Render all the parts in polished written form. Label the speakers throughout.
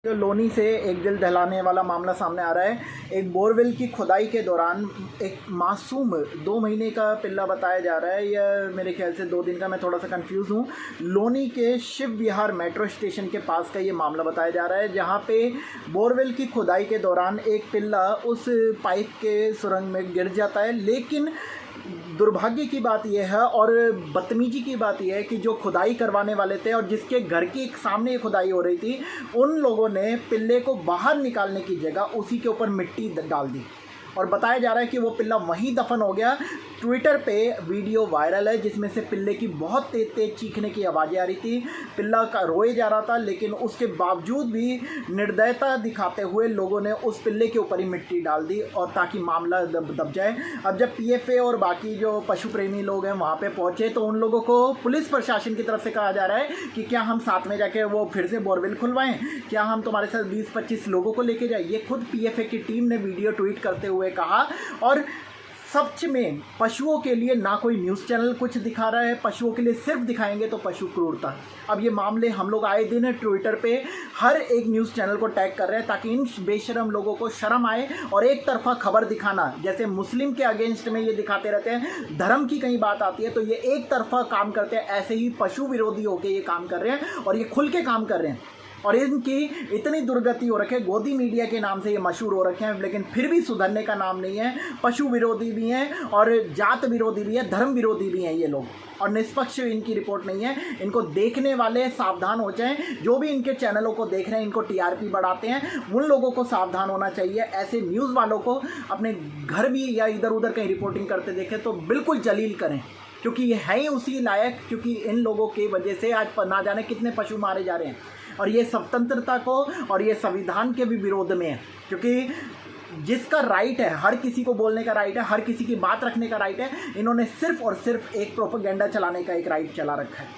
Speaker 1: जो लोनी से एक दिल दहलाने वाला मामला सामने आ रहा है। एक बोरवेल की खुदाई के दौरान एक मासूम 2 महीने का पिल्ला बताया जा रहा है, या मेरे ख्याल से 2 दिन का, मैं थोड़ा सा कंफ्यूज हूँ। लोनी के शिव विहार मेट्रो स्टेशन के पास का ये मामला बताया जा रहा है, जहाँ पे बोरवेल की खुदाई के दौरान एक पिल्ला उस पाइप के सुरंग में गिर जाता है। लेकिन दुर्भाग्य की बात यह है और बदतमीजी की बात यह है कि जो खुदाई करवाने वाले थे और जिसके घर के सामने खुदाई हो रही थी, उन लोगों ने पिल्ले को बाहर निकालने की जगह उसी के ऊपर मिट्टी डाल दी और बताया जा रहा है कि वो पिल्ला वहीं दफन हो गया। ट्विटर पे वीडियो वायरल है जिसमें से पिल्ले की बहुत तेज तेज चीखने की आवाज़ें आ रही थी। पिल्ला का रोए जा रहा था, लेकिन उसके बावजूद भी निर्दयता दिखाते हुए लोगों ने उस पिल्ले के ऊपर ही मिट्टी डाल दी और ताकि मामला दब जाए। अब जब पीएफए और बाकी जो पशु प्रेमी लोग हैं वहाँ पे पहुँचे तो उन लोगों को पुलिस प्रशासन की तरफ से कहा जा रहा है कि क्या हम साथ में जाके वो फिर से बोरवेल खुलवाएं, क्या हम तुम्हारे साथ 20-25 लोगों को लेके जाए। ये खुद पीएफए की टीम ने वीडियो ट्वीट करते हुए कहा। और सच में पशुओं के लिए ना कोई न्यूज़ चैनल कुछ दिखा रहा है, पशुओं के लिए सिर्फ दिखाएंगे तो पशु क्रूरता। अब ये मामले हम लोग आए दिन ट्विटर पे हर एक न्यूज़ चैनल को टैग कर रहे हैं ताकि इन बेशरम लोगों को शर्म आए। और एक तरफा खबर दिखाना, जैसे मुस्लिम के अगेंस्ट में ये दिखाते रहते हैं, धर्म की कहीं बात आती है तो ये एक तरफा काम करते हैं, ऐसे ही पशु विरोधी होकर ये काम कर रहे हैं और ये खुल के काम कर रहे हैं। और इनकी इतनी दुर्गति हो रखी है, गोदी मीडिया के नाम से ये मशहूर हो रखे हैं, लेकिन फिर भी सुधरने का नाम नहीं है। पशु विरोधी भी हैं और जात विरोधी भी है, धर्म विरोधी भी हैं ये लोग, और निष्पक्ष इनकी रिपोर्ट नहीं है। इनको देखने वाले सावधान हो जाएं। जो भी इनके चैनलों को देख रहे हैं, इनको टीआरपी बढ़ाते हैं, उन लोगों को सावधान होना चाहिए। ऐसे न्यूज़ वालों को अपने घर भी या इधर उधर कहीं रिपोर्टिंग करते देखें तो बिल्कुल जलील करें, क्योंकि ये है ही उसी लायक, क्योंकि इन लोगों की वजह से आज ना जाने कितने पशु मारे जा रहे हैं। और ये स्वतंत्रता को और ये संविधान के भी विरोध में है, क्योंकि जिसका राइट है, हर किसी को बोलने का राइट है, हर किसी की बात रखने का राइट है, इन्होंने सिर्फ और सिर्फ एक प्रोपेगेंडा चलाने का एक राइट चला रखा है।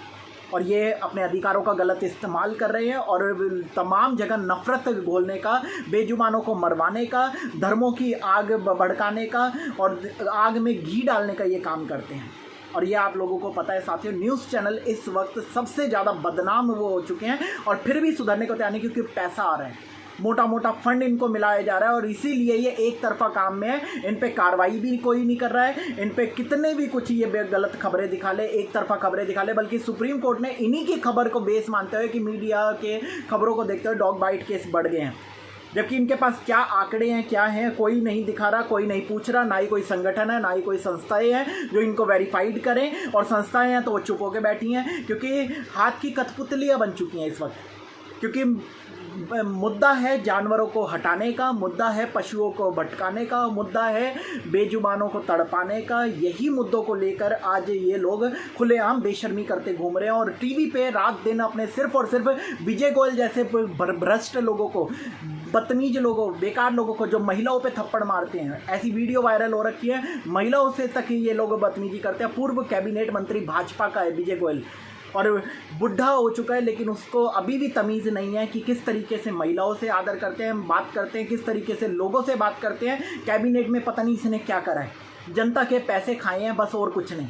Speaker 1: और ये अपने अधिकारों का गलत इस्तेमाल कर रहे हैं और तमाम जगह नफरत घोलने का, बेजुबानों को मरवाने का, धर्मों की आग भड़काने का और आग में घी डालने का ये काम करते हैं। और ये आप लोगों को पता है साथियों, न्यूज़ चैनल इस वक्त सबसे ज़्यादा बदनाम वो हो चुके हैं और फिर भी सुधरने को तैयार नहीं, क्योंकि पैसा आ रहा है, मोटा मोटा फंड इनको मिलाया जा रहा है और इसीलिए ये एक तरफा काम में है। इन पे कार्रवाई भी कोई नहीं कर रहा है। इन पे कितने भी कुछ ये गलत खबरें दिखा ले, एक तरफा खबरें दिखा ले, बल्कि सुप्रीम कोर्ट ने इन्हीं की खबर को बेस मानते हुए कि मीडिया के खबरों को देखते हुए डॉग बाइट केस बढ़ गए हैं, जबकि इनके पास क्या आंकड़े हैं, क्या हैं, कोई नहीं दिखा रहा, कोई नहीं पूछ रहा। ना ही कोई संगठन है, ना ही कोई संस्थाएं हैं जो इनको वेरीफाइड करें, और संस्थाएं हैं तो वो चुप होकर बैठी हैं, क्योंकि हाथ की कठपुतलियां बन चुकी हैं इस वक्त। क्योंकि मुद्दा है जानवरों को हटाने का, मुद्दा है पशुओं को भटकाने का, मुद्दा है बेजुबानों को तड़पाने का। यही मुद्दों को लेकर आज ये लोग खुलेआम बेशर्मी करते घूम रहे हैं और टीवी पे रात दिन अपने सिर्फ और सिर्फ विजय गोयल जैसे भ्रष्ट लोगों को, बदतमीज लोगों, बेकार लोगों को, जो महिलाओं पे थप्पड़ मारते हैं, ऐसी वीडियो वायरल हो रखी है, महिलाओं से तक ही ये लोग बदतमीजी करते हैं। पूर्व कैबिनेट मंत्री भाजपा का है विजय गोयल, और बुढ़ा हो चुका है, लेकिन उसको अभी भी तमीज़ नहीं है कि किस तरीके से महिलाओं से आदर करते हैं, बात करते हैं, किस तरीके से लोगों से बात करते हैं। कैबिनेट में पता नहीं इसने क्या करा है, जनता के पैसे खाए हैं बस, और कुछ नहीं।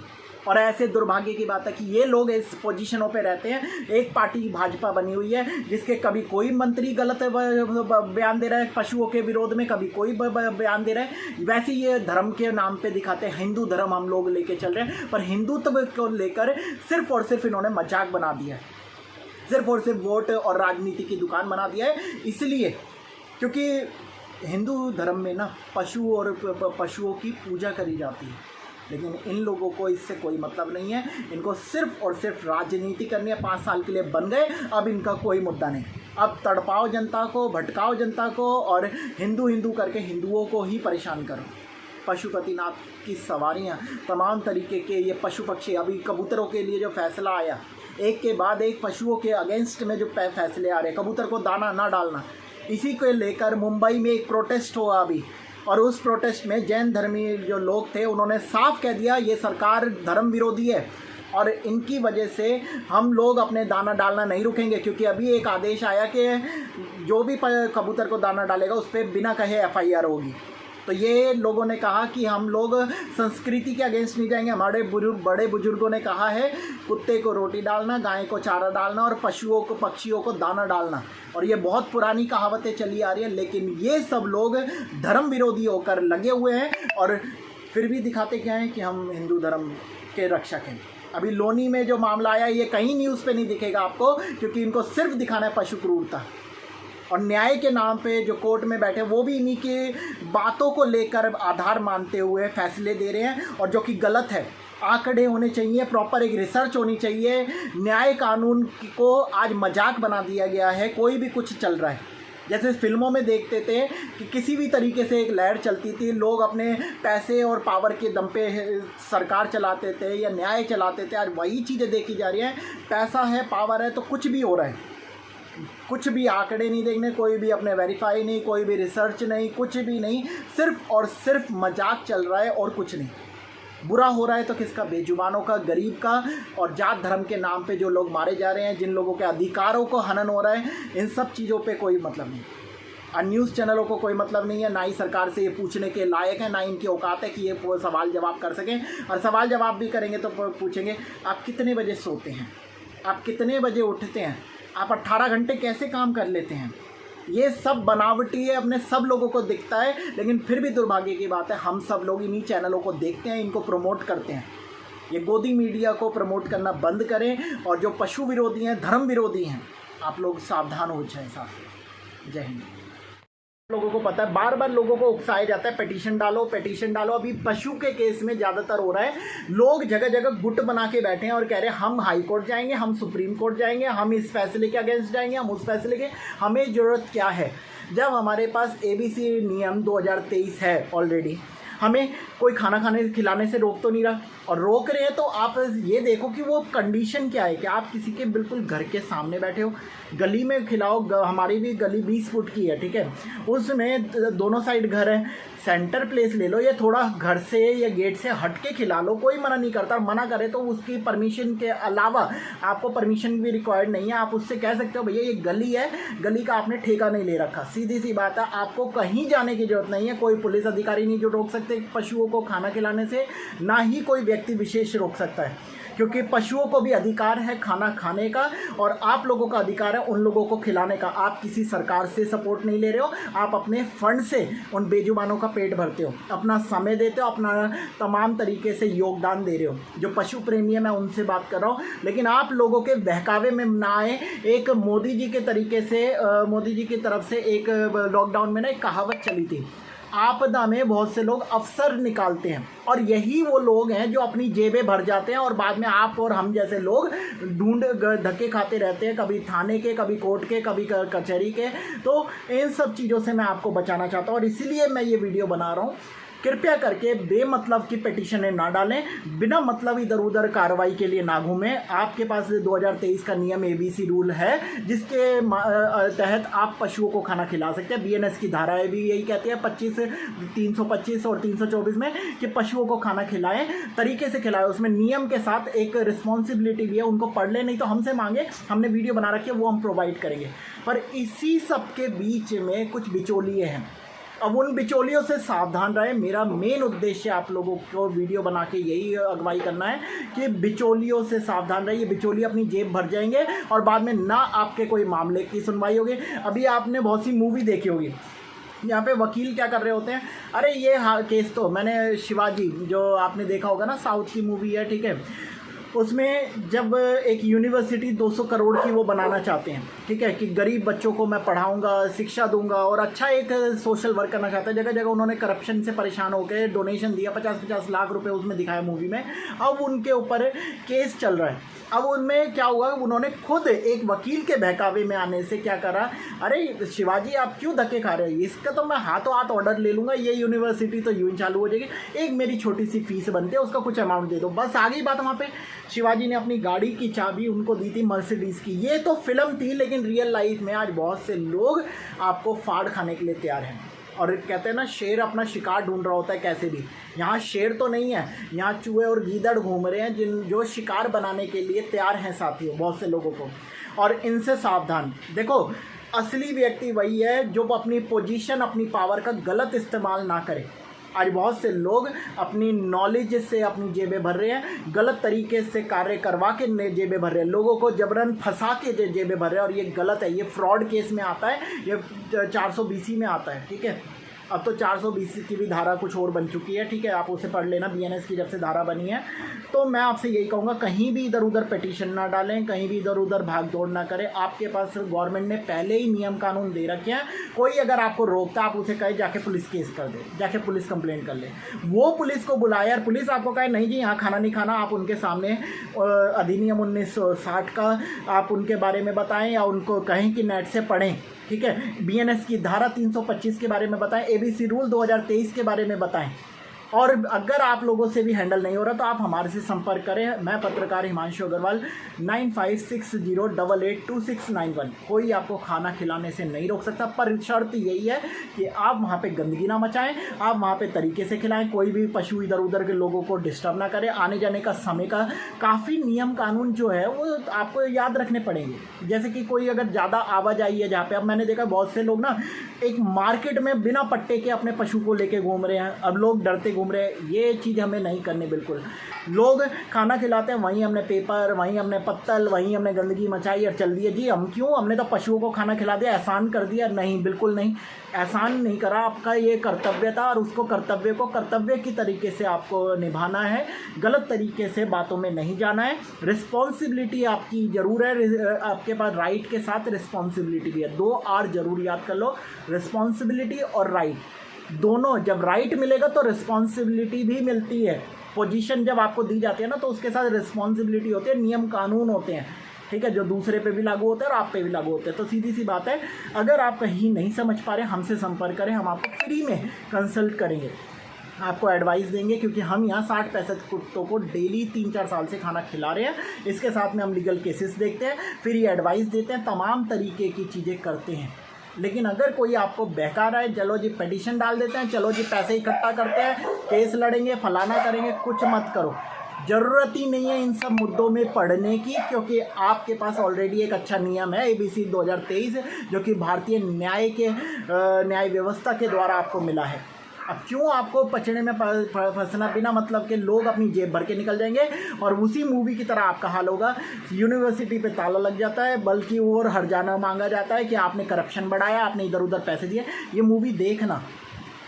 Speaker 1: और ऐसे दुर्भाग्य की बात है कि ये लोग इस पोजीशनों पे रहते हैं। एक पार्टी भाजपा बनी हुई है जिसके कभी कोई मंत्री गलत बयान दे रहा है पशुओं के विरोध में, कभी कोई बयान दे रहा है। वैसे ये धर्म के नाम पे दिखाते हैं, हिंदू धर्म हम लोग लेके चल रहे हैं, पर हिंदुत्व को लेकर सिर्फ और सिर्फ इन्होंने मजाक बना दिया है, सिर्फ और सिर्फ वोट और राजनीति की दुकान बना दिया है। इसलिए क्योंकि हिंदू धर्म में ना पशु और पशुओं की पूजा करी जाती है, लेकिन इन लोगों को इससे कोई मतलब नहीं है। इनको सिर्फ और सिर्फ राजनीति करनी है। 5 साल के लिए बन गए, अब इनका कोई मुद्दा नहीं। अब तड़पाओ जनता को, भटकाओ जनता को और हिंदू हिंदू करके हिंदुओं को ही परेशान करो। पशुपतिनाथ की सवारियां, तमाम तरीके के ये पशु पक्षी, अभी कबूतरों के लिए जो फैसला आया, एक के बाद एक पशुओं के अगेंस्ट में जो फैसले आ रहे, कबूतर को दाना ना डालना, इसी को लेकर मुंबई में एक प्रोटेस्ट हुआ अभी, और उस प्रोटेस्ट में जैन धर्मी जो लोग थे उन्होंने साफ कह दिया ये सरकार धर्म विरोधी है और इनकी वजह से हम लोग अपने दाना डालना नहीं रुकेंगे। क्योंकि अभी एक आदेश आया कि जो भी कबूतर को दाना डालेगा उस पर बिना कहे एफआईआर होगी। तो ये लोगों ने कहा कि हम लोग संस्कृति के अगेंस्ट नहीं जाएंगे। हमारे बड़े बुजुर्गों ने कहा है कुत्ते को रोटी डालना, गाय को चारा डालना और पक्षियों को दाना डालना, और ये बहुत पुरानी कहावतें चली आ रही है। लेकिन ये सब लोग धर्म विरोधी होकर लगे हुए हैं और फिर भी दिखाते क्या हैं कि हम हिंदू धर्म के रक्षक हैं। अभी लोनी में जो मामला आया ये कहीं न्यूज़ पे नहीं दिखेगा आपको, क्योंकि इनको सिर्फ दिखाना है पशु क्रूरता, और न्याय के नाम पे जो कोर्ट में बैठे वो भी इन्हीं की बातों को लेकर आधार मानते हुए फैसले दे रहे हैं, और जो कि गलत है। आंकड़े होने चाहिए, प्रॉपर एक रिसर्च होनी चाहिए। न्याय कानून को आज मजाक बना दिया गया है, कोई भी कुछ चल रहा है। जैसे फिल्मों में देखते थे कि किसी भी तरीके से एक लहर चलती थी, लोग अपने पैसे और पावर के दम पे सरकार चलाते थे या न्याय चलाते थे। आज वही चीज़ें देखी जा रही हैं, पैसा है, पावर है, तो कुछ भी हो रहा है। कुछ भी आंकड़े नहीं देखने, कोई भी अपने वेरीफाई नहीं, कोई भी रिसर्च नहीं, कुछ भी नहीं, सिर्फ और सिर्फ मजाक चल रहा है और कुछ नहीं। बुरा हो रहा है तो किसका? बेजुबानों का, गरीब का, और जात धर्म के नाम पे जो लोग मारे जा रहे हैं, जिन लोगों के अधिकारों को हनन हो रहा है, इन सब चीज़ों पे कोई मतलब नहीं। और न्यूज़ चैनलों को कोई मतलब नहीं है, ना ही सरकार से ये पूछने के लायक है, ना इनकी औकात है कि ये सवाल जवाब कर सकें। और सवाल जवाब भी करेंगे तो पूछेंगे आप कितने बजे सोते हैं, आप कितने बजे उठते हैं, आप 18 घंटे कैसे काम कर लेते हैं। ये सब बनावटी है, अपने सब लोगों को दिखता है। लेकिन फिर भी दुर्भाग्य की बात है, हम सब लोग इन्हीं चैनलों को देखते हैं, इनको प्रमोट करते हैं। ये गोदी मीडिया को प्रमोट करना बंद करें, और जो पशु विरोधी हैं, धर्म विरोधी हैं, आप लोग सावधान हो जाएं। साथ जय हिंद। लोगों को पता है, बार बार लोगों को उकसाया जाता है पिटीशन डालो, पिटीशन डालो। अभी पशु के केस में ज़्यादातर हो रहा है, लोग जगह जगह गुट बना के बैठे हैं और कह रहे हैं हम हाई कोर्ट जाएंगे, हम सुप्रीम कोर्ट जाएंगे, हम इस फैसले के अगेंस्ट जाएंगे, हम उस फैसले के। हमें ज़रूरत क्या है जब हमारे पास ABC नियम 2023 है ऑलरेडी। हमें कोई खाना खिलाने से रोक तो नहीं रहा, और रोक रहे हैं तो आप ये देखो कि वो कंडीशन क्या है कि आप किसी के बिल्कुल घर के सामने बैठे हो, गली में खिलाओ। हमारी भी गली 20 फुट की है, ठीक है, उसमें दोनों साइड घर है, सेंटर प्लेस ले लो, या थोड़ा घर से या गेट से हट के खिला लो, कोई मना नहीं करता। मना करे तो उसकी परमिशन के अलावा आपको परमिशन भी रिक्वायर्ड नहीं है। आप उससे कह सकते हो भैया ये गली है, गली का आपने ठेका नहीं ले रखा। सीधी सी बात है, आपको कहीं जाने की जरूरत नहीं है। कोई पुलिस अधिकारी नहीं जो रोक सकते पशुओं को खाना खिलाने से, ना ही कोई व्यक्ति विशेष रोक सकता है, क्योंकि पशुओं को भी अधिकार है खाना खाने का, और आप लोगों का अधिकार है उन लोगों को खिलाने का। आप किसी सरकार से सपोर्ट नहीं ले रहे हो, आप अपने फंड से उन बेजुबानों का पेट भरते हो, अपना समय देते हो, अपना तमाम तरीके से योगदान दे रहे हो। जो पशु प्रेमी है मैं उनसे बात कर रहा हूँ, लेकिन आप लोगों के बहकावे में ना आए। एक मोदी जी के तरीके से, मोदी जी की तरफ से एक लॉकडाउन में ना एक कहावत चली थी, आपदा में बहुत से लोग अवसर निकालते हैं, और यही वो लोग हैं जो अपनी जेबें भर जाते हैं, और बाद में आप और हम जैसे लोग ढूंढ धक्के खाते रहते हैं, कभी थाने के, कभी कोर्ट के, कभी कचहरी के। तो इन सब चीज़ों से मैं आपको बचाना चाहता हूँ, और इसीलिए मैं ये वीडियो बना रहा हूँ। कृपया करके बेमतलब की पिटीशनें ना डालें, बिना मतलब इधर उधर कार्रवाई के लिए ना घूमें। आपके पास 2023 का नियम ABC रूल है, जिसके तहत आप पशुओं को खाना खिला सकते हैं। BNS की धाराएं भी यही कहती है 325 और 324 में कि पशुओं को खाना खिलाएं, तरीके से खिलाएं, उसमें नियम के साथ एक रिस्पॉन्सिबिलिटी भी है। उनको पढ़ ले, नहीं तो हमसे मांगे, हमने वीडियो बना रखी है, वो हम प्रोवाइड करेंगे। पर इसी सब के बीच में कुछ बिचौलिए हैं, अब उन बिचौलियों से सावधान रहे। मेरा मेन उद्देश्य आप लोगों को वीडियो बना के यही अगुवाई करना है कि बिचौलियों से सावधान रहे। ये बिचौलिए अपनी जेब भर जाएंगे और बाद में ना आपके कोई मामले की सुनवाई होगी। अभी आपने बहुत सी मूवी देखी होगी, यहाँ पे वकील क्या कर रहे होते हैं, अरे ये केस तो मैंने शिवाजी, जो आपने देखा होगा ना, साउथ की मूवी है, ठीक है, उसमें जब एक यूनिवर्सिटी 200 करोड़ की वो बनाना चाहते हैं, ठीक है, कि गरीब बच्चों को मैं पढ़ाऊंगा, शिक्षा दूंगा और अच्छा एक सोशल वर्क करना चाहते हैं। जगह जगह उन्होंने करप्शन से परेशान होकर डोनेशन दिया, 50-50 लाख रुपए उसमें दिखाया मूवी में। अब उनके ऊपर केस चल रहा है। अब उनमें क्या हुआ, उन्होंने खुद एक वकील के बहकावे में आने से क्या करा, अरे शिवाजी आप क्यों धक्के खा रहे हो, इसका तो मैं हाथों हाथ ऑर्डर ले लूँगा, ये यूनिवर्सिटी तो यूँ चालू हो जाएगी, एक मेरी छोटी सी फीस बनती है, उसका कुछ अमाउंट दे दो, बस आ गई बात। वहाँ पे शिवाजी ने अपनी गाड़ी की चाबी उनको दी थी, मर्सिडीज़ की। ये तो फिल्म थी, लेकिन रियल लाइफ में आज बहुत से लोग आपको फाड़ खाने के लिए तैयार हैं। और कहते हैं ना, शेर अपना शिकार ढूंढ रहा होता है कैसे भी। यहाँ शेर तो नहीं है, यहाँ चूहे और गीदड़ घूम रहे हैं, जो शिकार बनाने के लिए तैयार हैं साथियों, बहुत से लोगों को। और इनसे सावधान। देखो, असली व्यक्ति वही है जो अपनी पोजीशन, अपनी पावर का गलत इस्तेमाल ना करे। आज बहुत से लोग अपनी नॉलेज से अपनी जेबें भर रहे हैं, गलत तरीके से कार्य करवा के जेबें भर रहे हैं, लोगों को जबरन फंसा के जेबें भर रहे हैं, और ये गलत है। ये फ्रॉड केस में आता है, ये 420 में आता है। ठीक है, अब तो 420 की भी धारा कुछ और बन चुकी है। ठीक है, आप उसे पढ़ लेना, बीएनएस की जब से धारा बनी है। तो मैं आपसे यही कहूँगा, कहीं भी इधर उधर पिटीशन ना डालें, कहीं भी इधर उधर भाग दौड़ ना करें। आपके पास गवर्नमेंट ने पहले ही नियम कानून दे रखे हैं। कोई अगर आपको रोकता, आप उसे कहे जाके पुलिस केस कर दे, जाके पुलिस कंप्लेंट कर ले। वो पुलिस को बुलाए, यार पुलिस आपको कहे नहीं जी यहाँ खाना नहीं खाना, आप उनके सामने अधिनियम 1960 का आप उनके बारे में बताएं, या उनको कहें कि नेट से पढ़ें। ठीक है, बीएनएस की धारा 325 के बारे में बताएं, एबीसी रूल 2023 के बारे में बताएं। और अगर आप लोगों से भी हैंडल नहीं हो रहा तो आप हमारे से संपर्क करें। मैं पत्रकार हिमांशु अग्रवाल, 9560882691। कोई आपको खाना खिलाने से नहीं रोक सकता, पर शर्त यही है कि आप वहाँ पे गंदगी ना मचाएं, आप वहाँ पे तरीके से खिलाएं, कोई भी पशु इधर उधर के लोगों को डिस्टर्ब ना करें। आने जाने का समय का काफ़ी नियम कानून जो है वो आपको याद रखने पड़ेंगे। जैसे कि कोई अगर ज़्यादा आवाजाही है जहाँ पे, अब मैंने देखा बहुत से लोग ना एक मार्केट में बिना पट्टे के अपने पशु को लेके घूम रहे हैं, अब लोग डरते घूम रहे हैं। ये चीज़ हमें नहीं करनी बिल्कुल। लोग खाना खिलाते हैं, वहीं हमने पेपर, वहीं हमने पत्तल, वहीं हमने गंदगी मचाई और चल दिया जी हम क्यों, हमने तो पशुओं को खाना खिला दिया, एहसान कर दिया। नहीं, बिल्कुल नहीं, एहसान नहीं करा। आपका ये कर्तव्य था, और उसको कर्तव्य को कर्तव्य की तरीके से आपको निभाना है। गलत तरीके से बातों में नहीं जाना है। रिस्पॉन्सिबिलिटी आपकी ज़रूर है, आपके पास राइट के साथ रिस्पॉन्सिबिलिटी भी है। 2 R जरूर याद कर लो, रिस्पॉन्सिबिलिटी और राइट दोनों। जब राइट मिलेगा तो रिस्पॉन्सिबिलिटी भी मिलती है। पोजीशन जब आपको दी जाती है ना, तो उसके साथ रिस्पॉन्सिबिलिटी होती है, नियम कानून होते हैं। ठीक है, जो दूसरे पे भी लागू होते हैं और आप पे भी लागू होते हैं। तो सीधी सी बात है, अगर आप कहीं नहीं समझ पा रहे, हमसे संपर्क करें, हम आपको फ्री में कंसल्ट करेंगे, आपको एडवाइस देंगे। क्योंकि हम यहाँ 60-65 कुत्तों को डेली 3-4 साल से खाना खिला रहे हैं। इसके साथ में हम लीगल केसेस देखते हैं, फिर ये एडवाइस देते हैं, तमाम तरीके की चीज़ें करते हैं। लेकिन अगर कोई आपको बहका रहा है, चलो जी पिटीशन डाल देते हैं, चलो जी पैसे इकट्ठा करते हैं, केस लड़ेंगे, फलाना करेंगे, कुछ मत करो। ज़रूरत ही नहीं है इन सब मुद्दों में पढ़ने की, क्योंकि आपके पास ऑलरेडी एक अच्छा नियम है एबीसी 2023, जो कि भारतीय न्याय व्यवस्था के द्वारा आपको मिला है। अब क्यों आपको पचड़े में फंसना, बिना मतलब के लोग अपनी जेब भर के निकल जाएंगे, और उसी मूवी की तरह आपका हाल होगा। यूनिवर्सिटी पे ताला लग जाता है, बल्कि और हर्जाना मांगा जाता है कि आपने करप्शन बढ़ाया, आपने इधर उधर पैसे दिए। ये मूवी देखना,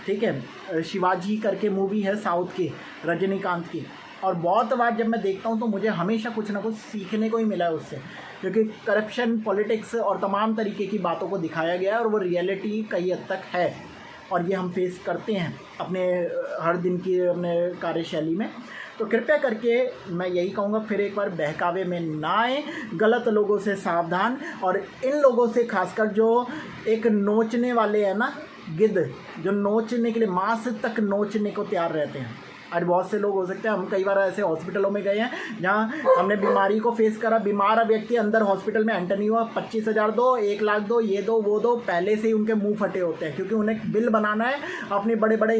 Speaker 1: ठीक है, शिवाजी करके मूवी है साउथ की, रजनीकांत की। और बहुत बार जब मैं देखता हूँ तो मुझे हमेशा कुछ ना कुछ सीखने को ही मिला है उससे, क्योंकि करप्शन, पॉलिटिक्स और तमाम तरीके की बातों को दिखाया गया है, और वो रियलिटी कई हद तक है, और ये हम फेस करते हैं अपने हर दिन की अपने कार्यशैली में। तो कृपया करके मैं यही कहूँगा, फिर एक बार बहकावे में ना आए, गलत लोगों से सावधान। और इन लोगों से खासकर जो एक नोचने वाले हैं ना, गिद्ध, जो नोचने के लिए मांस तक नोचने को तैयार रहते हैं। आज बहुत से लोग हो सकते हैं, हम कई बार ऐसे हॉस्पिटलों में गए हैं जहाँ हमने बीमारी को फेस करा, बीमार व्यक्ति अंदर हॉस्पिटल में एंटर नहीं हुआ, 25,000 दो, 1 लाख दो, ये दो वो दो, पहले से ही उनके मुंह फटे होते हैं, क्योंकि उन्हें बिल बनाना है, अपने बड़े बड़े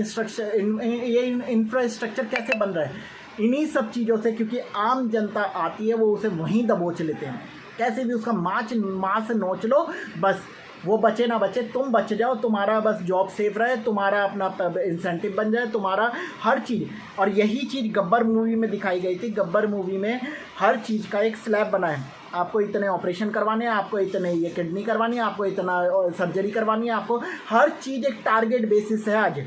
Speaker 1: इंफ्रास्ट्रक्चर कैसे बन रहा है, इन्हीं सब चीज़ों से। क्योंकि आम जनता आती है, वो उसे वहीं दबोच लेते हैं, कैसे भी उसका मांस नोच लो, बस वो बचे ना बचे, तुम बच जाओ, तुम्हारा बस जॉब सेफ रहे, तुम्हारा अपना इंसेंटिव बन जाए, तुम्हारा हर चीज़। और यही चीज़ गब्बर मूवी में दिखाई गई थी। गब्बर मूवी में हर चीज़ का एक स्लैब बना है, आपको इतने ऑपरेशन करवाने हैं, आपको इतने ये किडनी करवानी है, आपको इतना सर्जरी करवानी है, आपको हर चीज़ एक टारगेट बेसिस है। आज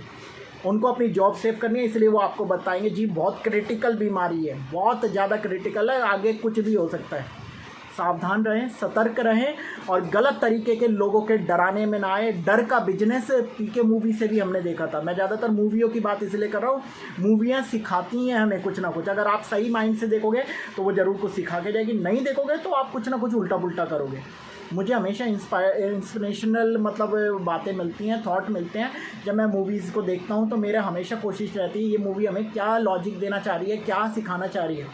Speaker 1: उनको अपनी जॉब सेव करनी है, इसलिए वो आपको बताएंगे जी बहुत क्रिटिकल बीमारी है, बहुत ज़्यादा क्रिटिकल है, आगे कुछ भी हो सकता है। सावधान रहें, सतर्क रहें, और गलत तरीके के लोगों के डराने में ना आए। डर का बिजनेस पीके मूवी से भी हमने देखा था। मैं ज़्यादातर मूवियों की बात इसलिए कर रहा हूँ, मूवियाँ सिखाती हैं हमें कुछ ना कुछ। अगर आप सही माइंड से देखोगे तो वो ज़रूर कुछ सिखा के जाएगी, नहीं देखोगे तो आप कुछ ना कुछ उल्टा पुल्टा करोगे। मुझे हमेशा इंस्पिरेशनल मतलब बातें मिलती हैं, थॉट मिलते हैं जब मैं मूवीज़ को देखता हूँ। तो मेरा हमेशा कोशिश रहती है ये मूवी हमें क्या लॉजिक देना चाह रही है, क्या सिखाना चाह रही है।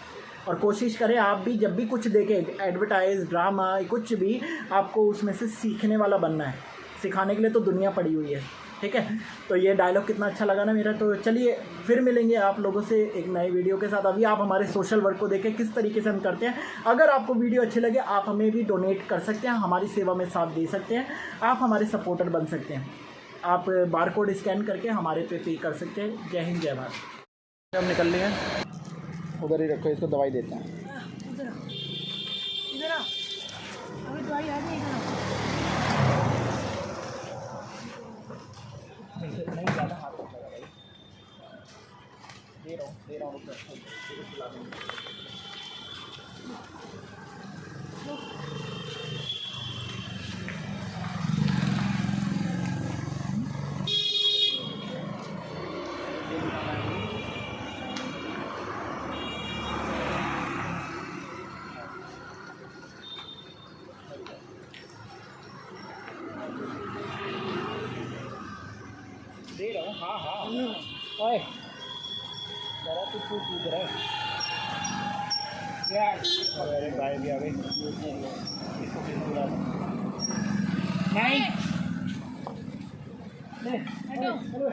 Speaker 1: और कोशिश करें आप भी जब भी कुछ देखें, एडवर्टाइज, ड्रामा, कुछ भी, आपको उसमें से सीखने वाला बनना है। सिखाने के लिए तो दुनिया पड़ी हुई है। ठीक है। तो ये डायलॉग कितना अच्छा लगा ना मेरा। तो चलिए फिर मिलेंगे आप लोगों से एक नई वीडियो के साथ। अभी आप हमारे सोशल वर्क को देखें किस तरीके से हम करते हैं। अगर आपको वीडियो अच्छी लगे आप हमें भी डोनेट कर सकते हैं, हमारी सेवा में साथ दे सकते हैं, आप हमारे सपोर्टर बन सकते हैं। आप बार कोड स्कैन करके हमारे पे कर सकते हैं। जय हिंद जय भारत। हम निकल रहे हैं, उधर ही रखो, इसको दवाई देते हैं।
Speaker 2: इधर आ, अभी दवाई आ गई।
Speaker 1: नहीं ज़्यादा हाथ रख लगा भाई, दे रहा हूँ खिला देंगे। दे रहा हूँ, हाँ हाँ। ओए जरा तो तू कूद रहा है यार। अरे भाई भी आ गई, इसको फिर बुला नहीं ले हेलो हेलो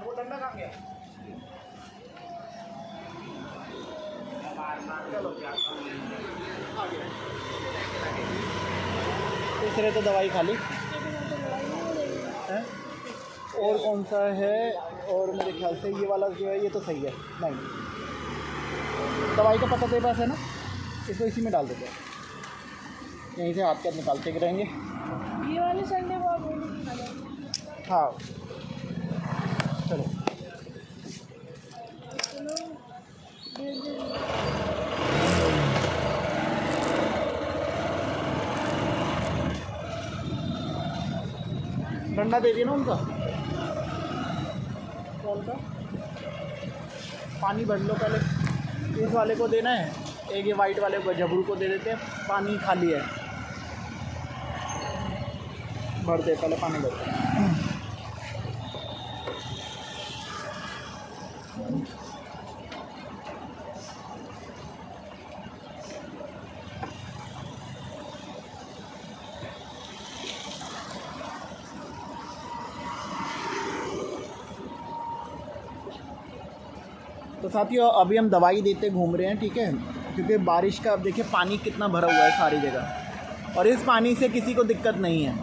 Speaker 1: वो डंडा कहाँ गया? चलो आ गया। तीसरे तो दवाई खा ली है। और कौन सा है? और मेरे ख्याल से ये वाला जो है ये तो सही है। नहीं, दवाई का पता तेरे पास है ना, इसको इसी में डाल देते हैं। यहीं से हाथ कर निकालते के रहेंगे।
Speaker 2: ये वाले संडे को
Speaker 1: हाँ चलो डंडा दे दिया ना उनका। कौन सा? पानी भर लो पहले, इस वाले को देना है, एक ये वाइट वाले को जबरू को दे देते हैं। पानी खाली है, भर दे पहले, पानी भर दे। तो साथियों अभी हम दवाई देते घूम रहे हैं, ठीक है, क्योंकि बारिश का अब देखिए पानी कितना भरा हुआ है सारी जगह, और इस पानी से किसी को दिक्कत नहीं है,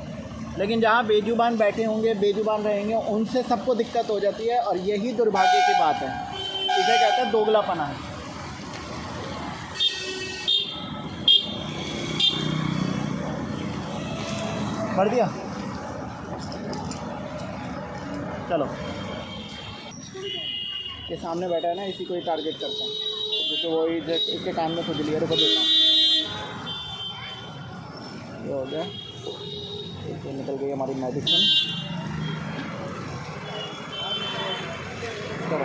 Speaker 1: लेकिन जहाँ बेजुबान बैठे होंगे, बेजुबान रहेंगे, उनसे सबको दिक्कत हो जाती है। और यही दुर्भाग्य की बात है, इसे कहते हैं दोगलापना है। भर दिया, चलो। ये सामने बैठा है ना, इसी को ही टारगेट करता हूँ, जैसे वो ही इसके कान में खुजली है। रुको देता हूँ, ये हो गया, ये निकल गई हमारी मेडिसिन। चलो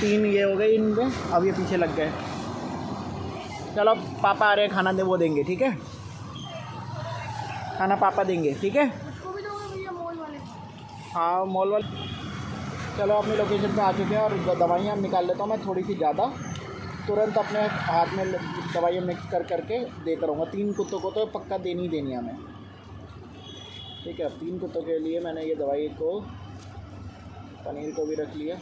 Speaker 1: तीन ये हो गए इनमें, अब ये पीछे लग गए। चलो पापा आ रहे हैं, खाना दे वो देंगे, ठीक है, खाना पापा देंगे, ठीक है।
Speaker 2: उसको भी दोगे भैया मॉल वाले?
Speaker 1: हाँ मॉल वाले। चलो अपनी लोकेशन पे आ चुके हैं, और दवाइयाँ निकाल लेता हूँ मैं थोड़ी सी ज़्यादा, तुरंत अपने हाथ में दवाइयाँ मिक्स कर करके देता रहूँगा। 3 कुत्तों को तो पक्का देनी ही देनी है हमें, ठीक है। अब 3 कुत्तों के लिए मैंने ये दवाई को, पनीर को भी रख लिया।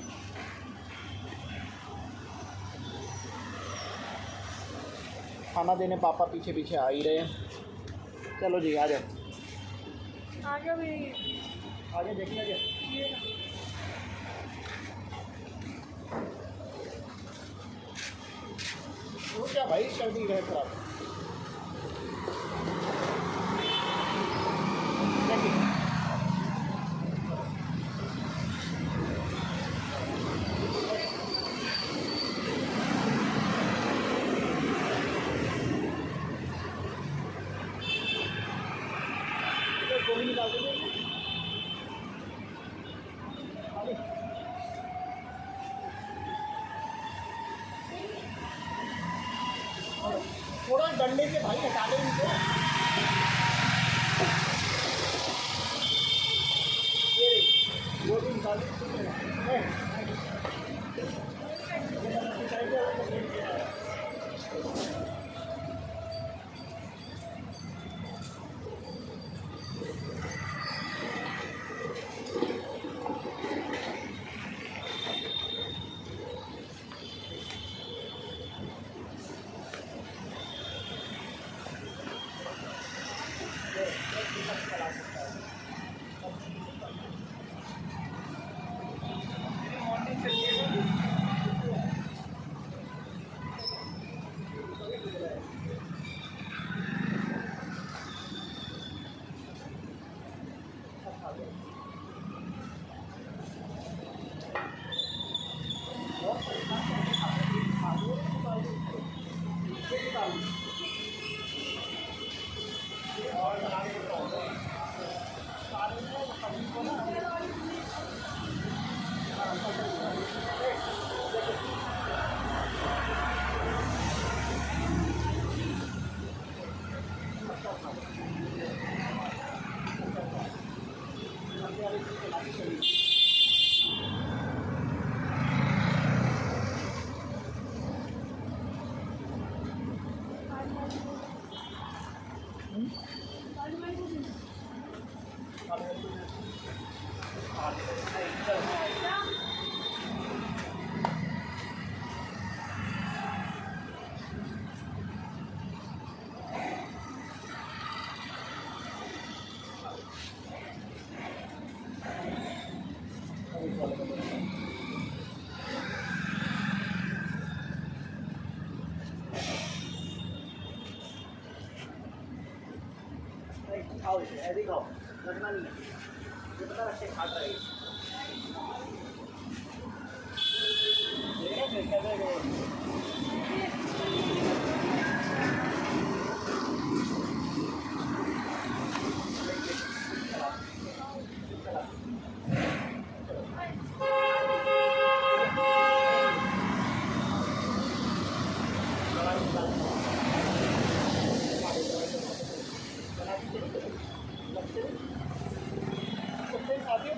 Speaker 1: खाना देने पापा पीछे पीछे आ ही रहे हैं। चलो जी आ जाओ,
Speaker 2: आ गया भी
Speaker 1: आगे देखिए आगे। वो क्या भाई कर दी है खराब। थोड़ा डंडे से भाई हटा दे इनको। ये देख, वो भी निकाल दे। खाओ इसे, ऐसे ही खाओ, रखना नहीं है, ये पता रखे खाता है।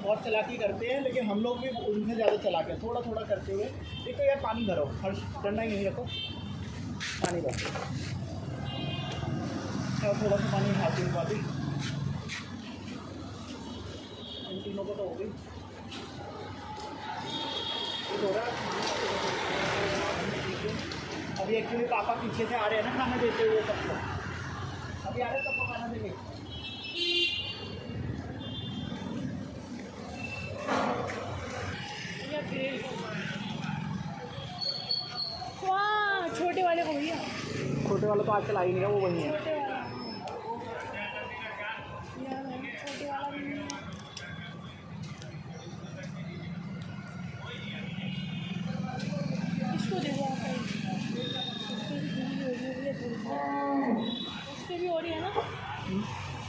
Speaker 1: बहुत चालाकी करते हैं, लेकिन हम लोग भी उनसे ज़्यादा चालाक हैं, थोड़ा थोड़ा करते हुए। एक तो यार पानी भरो, हर डंडा यहीं रखो, पानी भरो और थोड़ा सा पानी हाथी में पाती। इन तीनों को तो हो गई थोड़ा। अभी एक्चुअली पापा पीछे से आ रहे हैं ना खाना देते हुए सबको, अभी आ रहे सबको खाना देंगे।
Speaker 2: छोटे वाले को भैया,
Speaker 1: छोटे वाला तो आजकल आ ही नहीं रहा, वो वही है।
Speaker 2: छोटे वाला छोटे वाला भी नहीं है। इसको देखो आप, उसके भी हो रही है ना।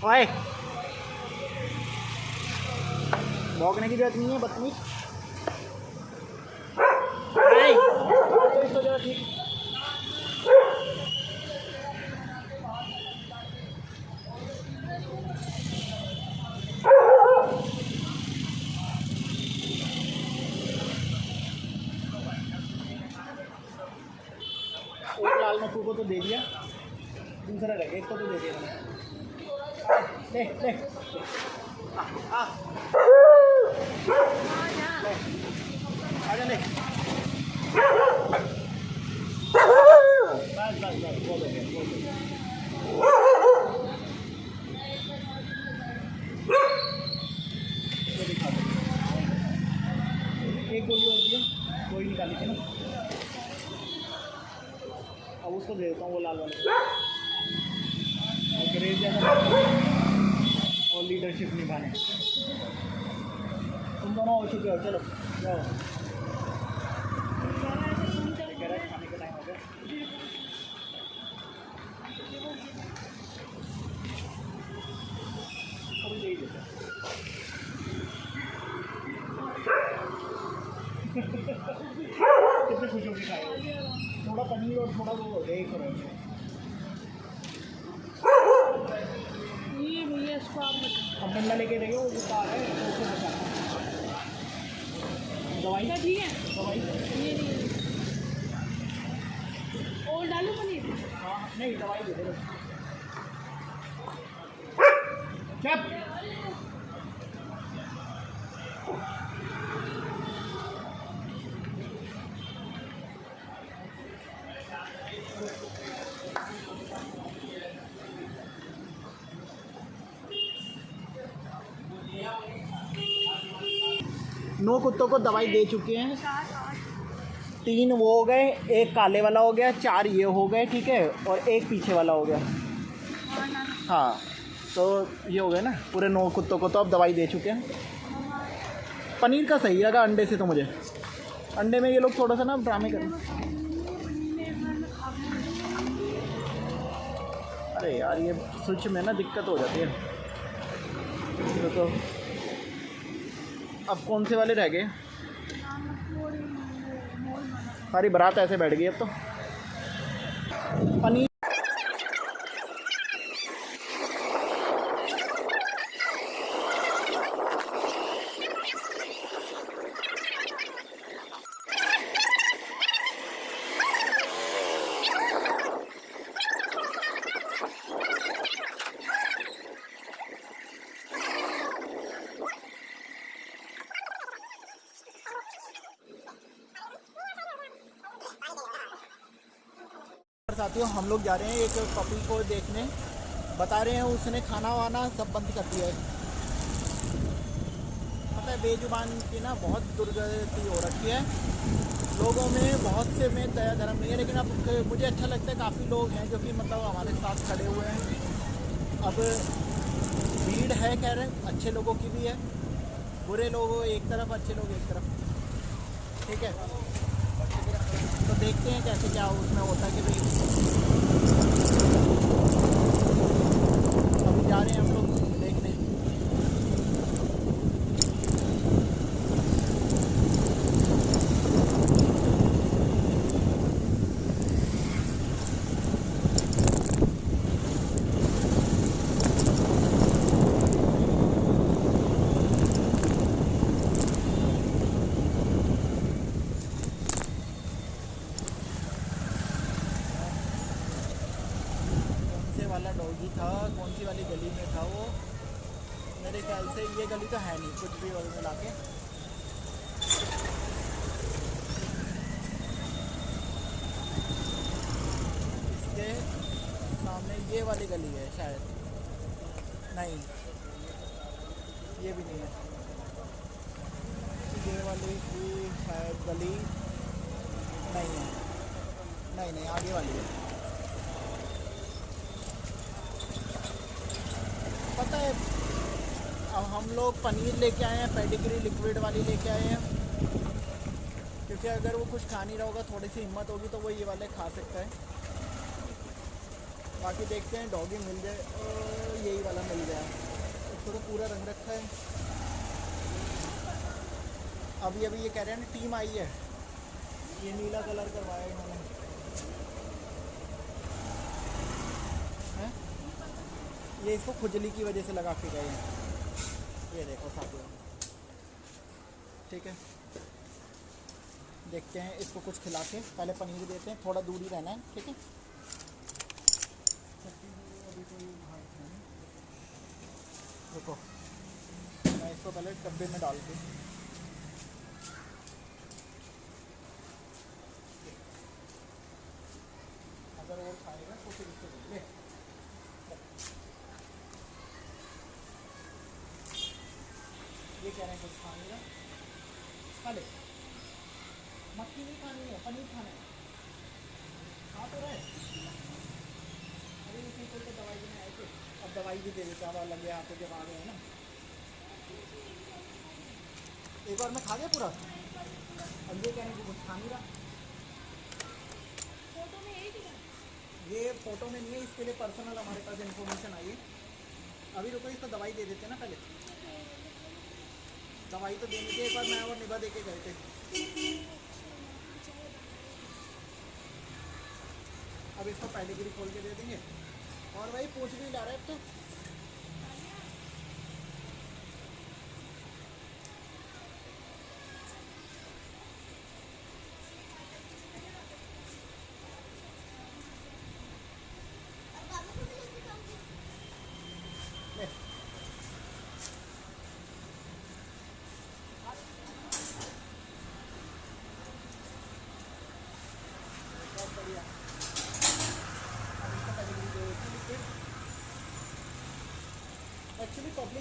Speaker 1: ओए भौंकने की जरूरत नहीं है, बदतमीज। तो इसको जरा ठीक एक लाल मक्खू को तो दे दिया, दूसरा रह गया, एक को तो दे दिया मैंने। ले ले आ आजा ले, बस बस बस बोल हो गया। एक गोली और दिया, गोली निकाली थी ना, अब उसको दे देता हूँ वो लाल वाले। ग्रेज ज़्यादा और लीडरशिप निभाने। तुम दोनों हो चुके हो, चलो जाओ। खाने का टाइम हो गया। अभी दे देता कितने खुश होकर खाए, थोड़ा पनीर और थोड़ा वो हो गया, एक और
Speaker 2: इसको आप बताओ।
Speaker 1: अब डंडा लेके रहिए, वो कार है तो उसको बचाना। दवाई
Speaker 2: क्या ठीक है?
Speaker 1: दवाई
Speaker 2: ये नहीं और डालो पनीर।
Speaker 1: हाँ नहीं दवाई दे दे बस। चुप। नौ कुत्तों को दवाई दे चुके हैं, 3 वो हो गए, एक काले वाला हो गया, 4 ये हो गए, ठीक है, और एक पीछे वाला हो गया। हाँ तो ये हो गए ना पूरे 9 कुत्तों को, तो अब दवाई दे चुके हैं। पनीर का सही लगा अंडे से, तो मुझे अंडे में ये लोग थोड़ा सा ना ड्रामे करें। अरे यार ये स्विच में ना दिक्कत हो जाती है। तो अब कौन से वाले रह गए? सारी बारात ऐसे बैठ गई अब तो। पनीर साथियों, हम लोग जा रहे हैं एक पपी को देखने, बता रहे हैं उसने खाना वाना सब बंद कर दिया है। पता है बेजुबान की ना बहुत दुर्गति हो रखी है, लोगों में बहुत से में दया धर्म नहीं है, लेकिन अब मुझे अच्छा लगता है काफ़ी लोग हैं जो कि मतलब हमारे साथ खड़े हुए हैं। अब भीड़ है, कह रहे हैं अच्छे लोगों की भी है, बुरे लोग एक तरफ, अच्छे लोग एक तरफ, ठीक है। तो देखते हैं कैसे क्या उसमें होता है कि भाई अभी जा रहे हैं हम लोग देखने। वाला डॉगी था, कौन सी वाली गली में था वो, मेरे ख्याल से ये गली तो है नहीं, कुछ भी वाले मिला के। इसके सामने ये वाली गली है शायद, नहीं ये भी नहीं है, ये वाली की शायद गली नहीं है, नहीं आगे वाली है। पता है अब हम लोग पनीर लेके आए हैं, पेडिग्री लिक्विड वाली लेके आए हैं, क्योंकि अगर वो कुछ खा नहीं रहा होगा, थोड़ी सी हिम्मत होगी तो वो ये वाले खा सकता है। बाकी देखते हैं डॉगी मिल जाए, यही वाला मिल गया, इसको तो पूरा रंग रखा है। अभी ये कह रहे हैं ना टीम आई है, ये नीला कलर करवाया इन्होंने, ये इसको खुजली की वजह से लगा के गए हैं, ये देखो साथियों, ठीक है। देखते हैं इसको कुछ खिला के, पहले पनीर देते हैं, थोड़ा दूर ही रहना है, ठीक है। अभी कोई देखो मैं इसको पहले डब्बे में डाल के, अगर वो खाएगा तो फिर इसको ले। ये कह रहे हैं कुछ खाने का, खा ले, मक्खी नहीं खानी है, पनीर खाना है, खा तो रहे। अरे इसी को तो दवाई देने आए थे, अब दवाई भी दे देते, अब लग गया हाथों जब आ गए हैं ना। एक बार मैं खा गया पूरा, अब ये कह रहे हैं कि कुछ खा नहीं रहा।
Speaker 2: फोटो में यही दिखा,
Speaker 1: ये फ़ोटो में नहीं है, इसके लिए पर्सनल हमारे पास इन्फॉर्मेशन आई है। अभी रुको, इसको दवाई दे देते हैं ना, पहले दवाई तो देनी थी, एक बार मैं और निभा दे के गए थे। अब इसको पेडिग्री खोल के दे देंगे, और भाई पूछ भी ला रहा है अब तो।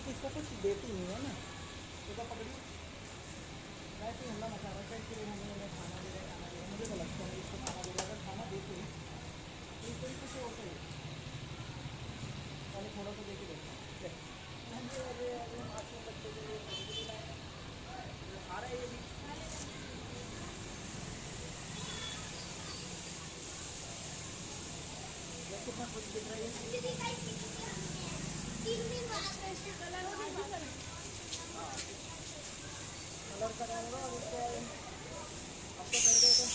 Speaker 1: इसको कुछ देती नहीं है ना, तो क्या पकड़ी वैसे ही हल्ला मचा रहा है कि हमें खाना दे रहा है, मुझे तो लगता है इसको खाना दे रहा है, अगर खाना देते तो इस तरीके से होता है। पहले थोड़ा सा देके देखता हूँ। अरे अरे मासूम बच्चे के लिए खा रहा है ये भी। ये कितना खुश दिख रहा है। कलर कराएगा और उसको आपको कर देगा।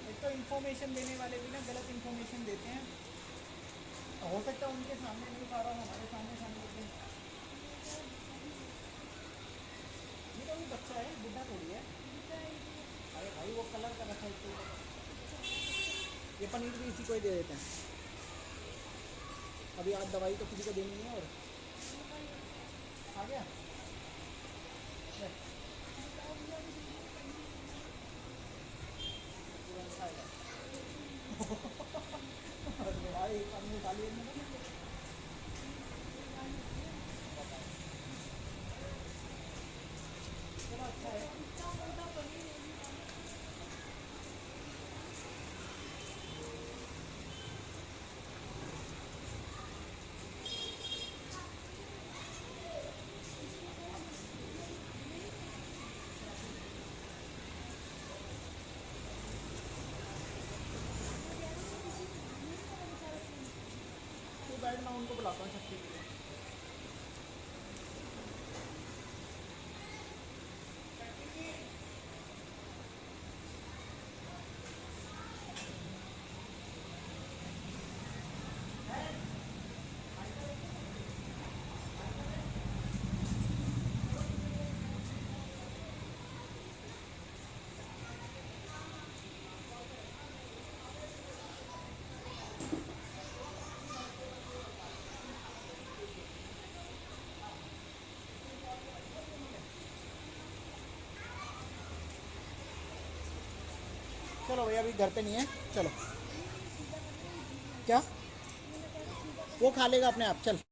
Speaker 1: एक तो इन्फॉर्मेशन देने वाले भी ना गलत इन्फॉर्मेशन देते हैं, हो सकता है उनके सामने नहीं खा रहा हूँ, हमारे सामने खाने लग गए। ये तो भी बच्चा है, बुढ़ा थोड़ी है। अरे भाई वो कलर का रखा है इसको। ये पनीर भी इसी को ही दे देते हैं। अभी आज दवाई तो किसी को देनी नहीं है। और आ गया भाई पनीर खा लिए चलो अच्छा है। तो बैठ मैं उनको बुलाता हूँ शक्ति के लिए। चलो भैया अभी घर पे नहीं है, चलो। क्या वो खा लेगा अपने आप, चल।